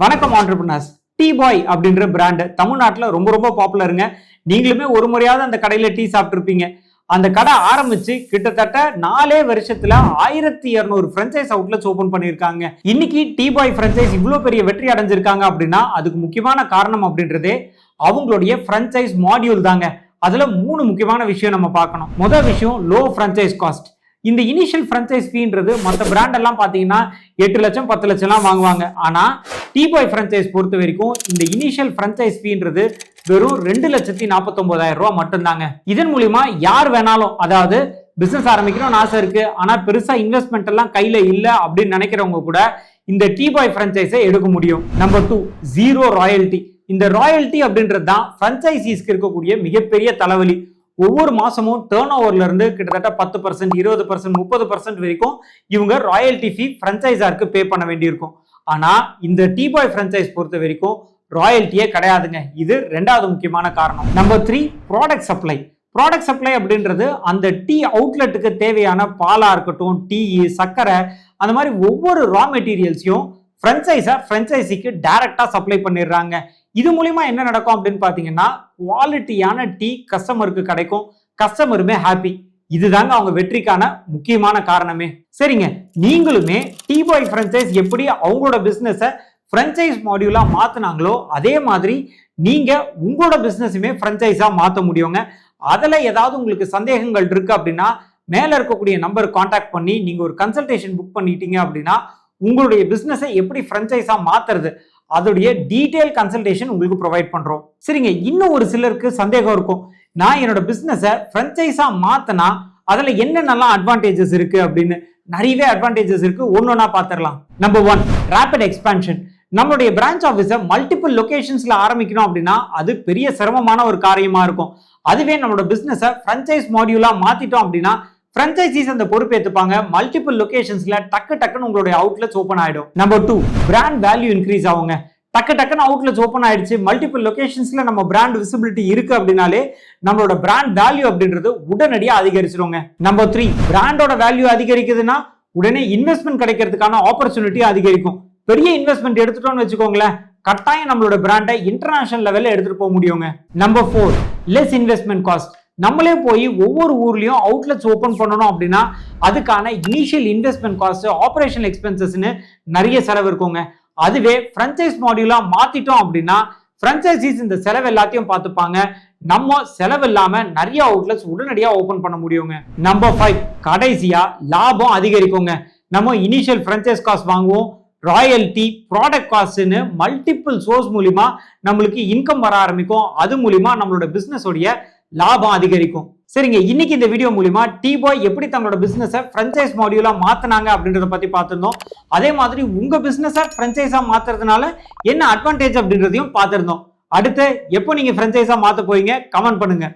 வணக்கம் entrepreneurs. Tea boy அப்படின்ற brand தமிழ்நாட்டில் ரொம்ப ரொம்ப பாப்புலருங்க. நீங்களுமே ஒரு முறையாவது அந்த கடையில் டீ சாப்பிட்டுருப்பீங்க. அந்த கடை ஆரம்பிச்சு கிட்டத்தட்ட 4 வருஷத்துல 1200 பிரான்சைஸ் அவுட்லெட்ஸ் ஓபன் பண்ணியிருக்காங்க. இன்னைக்கு டீ பாய் பிரான்சைஸ் இவ்வளவு பெரிய வெற்றி அடைஞ்சிருக்காங்க அப்படின்னா அதுக்கு முக்கியமான காரணம் அப்படின்றதே அவங்களுடைய பிரான்சைஸ் மாடியூல் தாங்க. அதுல 3 முக்கியமான விஷயம் நம்ம பார்க்கணும். முதல் விஷயம் லோ பிரான்சைஸ் காஸ்ட். இந்த இனிஷியல் பிரான்சைஸ் ஃபீன்றது மற்ற பிராண்ட் எல்லாம் பார்த்தீங்கன்னா 8 லட்சம் 10 லட்சம்லாம் வாங்குவாங்க. ஆனால் டீ பாய் பிரான்சைஸ் பொறுத்த வரைக்கும் இந்த இனிஷியல் பிரான்சைஸ் ஃபீன்றது வெறும் 2,49,000 ரூபா மட்டும்தாங்க. இதன் மூலியமா யார் வேணாலும், அதாவது பிசினஸ் ஆரம்பிக்கணும்னு ஆசை இருக்கு ஆனா பெருசா இன்வெஸ்ட்மெண்ட் எல்லாம் கையில இல்லை அப்படின்னு நினைக்கிறவங்க கூட இந்த டீ பாய் பிரான்சைஸை எடுக்க முடியும். Number 2, zero royalty. இந்த ராயல்டி அப்படின்றது தான் பிரான்சைசிஸ்க்கு இருக்கக்கூடிய மிகப்பெரிய தலைவலி. ஒவ்வொரு மாசமும் டர்ன் ஓவர்ல இருந்து கிட்டத்தட்ட 10%, 20%, 30% வரைக்கும் இவங்க ராயல்டி ஃபீ பிரான்சைஸாருக்கு பே பண்ண வேண்டியிருக்கும். ஆனா இந்த டீ பாய் பிரான்சைஸ் பொறுத்த வரைக்கும் ராயல்ட்டியே கிடையாதுங்க. இது 2வது முக்கியமான காரணம். Number 3, product supply. Product supply அப்படின்றது அந்த டீ அவுட்லெட்டுக்கு தேவையான பாலா இருக்கட்டும், டீ, சர்க்கரை, அந்த மாதிரி ஒவ்வொரு ரா மெட்டீரியல்ஸையும் பிரான்சைசிக்கு டைரக்டா சப்ளை பண்ணிடுறாங்க. இது மூலியமா என்ன நடக்கும் அப்படின்னு பாத்தீங்கன்னா குவாலிட்டியான டீ கஸ்டமருக்கு கிடைக்கும், கஸ்டமருமே ஹாப்பி. இதுதாங்க அவங்க வெற்றிக்கான முக்கியமான காரணமே. சரிங்க, நீங்களுமே டீ பாய் பிரான்சைஸ் எப்படி அவங்களோட பிசினஸ பிரான்சைஸ் மாடியூலா மாத்தினாங்களோ அதே மாதிரி நீங்க உங்களோட பிசினஸுமே பிரான்சைஸா மாத்த முடியுங்க. அதுல ஏதாவது உங்களுக்கு சந்தேகங்கள் இருக்கு அப்படின்னா மேல இருக்கக்கூடிய நம்பர் கான்டாக்ட் பண்ணி நீங்க ஒரு கன்சல்டேஷன் புக் பண்ணிட்டீங்க அப்படின்னா உங்களுடைய பிசினஸை எப்படி பிரான்சைஸா மாத்துறது அதோடைய டீடைல் கன்சல்டேஷன் உங்களுக்கு ப்ரொவைட் பண்றோம். சரிங்க, இன்னும் ஒரு சிலருக்கு சந்தேகம் இருக்கும், நான் என்னோட பிசினஸை பிரான்சைஸா மாத்தினா அதுல என்னென்னலாம் அட்வான்டேஜஸ் இருக்கு அப்படின்னு. நிறையவே அட்வான்டேஜஸ் இருக்கு, ஒன்னொன்னா பார்த்துடலாம். Number 1, rapid expansion. நம்மளுடைய பிரான்ச் ஆஃபீஸை மல்டிபிள் லொகேஷன்ஸ்ல ஆரம்பிக்கணும் அப்படின்னா அது பெரிய சிரமமான ஒரு காரியமா இருக்கும். அதுவே நம்மளோட பிசினஸை பிரான்சைஸ் மாடியூலா மாத்திட்டோம் அப்படின்னா பிரான்சைசிஸ் அந்த பொறுப்பு ஏத்துப்பாங்க. மல்டிபிள் லொகேஷன்ஸ்ல டக்குன்னு உங்களுடைய அவுட்லெட்ஸ் ஓபன் ஆயிடும். நம்பர் 2, பிராண்ட் வேல்யூ இன்க்ரீஸ் ஆகுங்க. டக்குன்னு அவுட்லெட்ஸ் ஓபன் ஆயிடுச்சு, மல்டிபிள் லொகேஷன்ஸ்ல நம்ம பிராண்ட் விசிபிலிட்டி இருக்கு அப்படின்னாலே நம்மளோட பிராண்ட் வேல்யூ அப்படின்றது உடனடியா அதிகரிச்சிருங்க. நம்பர் 3, பிராண்டோட வேல்யூ அதிகரிக்குதுன்னா உடனே இன்வெஸ்ட்மெண்ட் கிடைக்கிறதுக்கான ஆப்பர்ச்சுனிட்டி அதிகரிக்கும். பெரிய இன்வெஸ்ட்மெண்ட் எடுத்துட்டோம்னு வச்சுக்கோங்களேன், கட்டாயம் நம்மளோட பிராண்டை இன்டர்நேஷனல் லெவல்ல எடுத்துட்டு போக முடியுங்க. Number 4, less investment cost. நம்மளே போய் ஒவ்வொரு ஊர்லயும் அவுட்லெட்ஸ் ஓபன் பண்ணணும் அப்படின்னா அதுக்கான இனிஷியல் இன்வெஸ்ட்மெண்ட் காஸ்ட், ஆபரேஷனல் எக்ஸ்பென்சஸ்னு நிறைய செலவு இருக்குங்க. அதுவே பிரான்சைஸ் மாடியூலா மாத்திட்டோம் அப்படின்னா பிரான்சைசிஸ் இந்த செலவு எல்லாத்தையும் பார்த்துப்பாங்க. நம்ம செலவு இல்லாம நிறைய அவுட்லெட்ஸ் உடனடியா ஓபன் பண்ண முடியுங்க. நம்பர் 5, கடைசியா லாபம் அதிகரிக்குங்க. நம்ம இனிஷியல் பிரான்சைஸ் காஸ்ட் வாங்குவோம், ராயல்டி, ப்ராடக்ட் காஸ்ட்னு மல்டிபிள் சோர்ஸ் மூலியமா நம்மளுக்கு இன்கம் வர ஆரம்பிக்கும். அது மூலியமா நம்மளோட பிசினஸ் உடைய லாபம் அதிகரிக்கும். சரிங்க, இன்னைக்கு இந்த வீடியோ மூலமா டீ பாய் எப்படி தங்களோட பிசினஸை பிரான்சைஸ் மாடியூலா மாத்தினாங்க அப்படின்றத பத்தி பார்த்திருந்தோம். அதே மாதிரி உங்க பிசினஸை பிரான்சைஸா மாத்துறதுனால என்ன அட்வான்டேஜ் அப்படின்றதையும் பார்த்திருந்தோம். அடுத்து எப்போ நீங்க பிரான்சைஸா மாத்த போறீங்க கமெண்ட் பண்ணுங்க.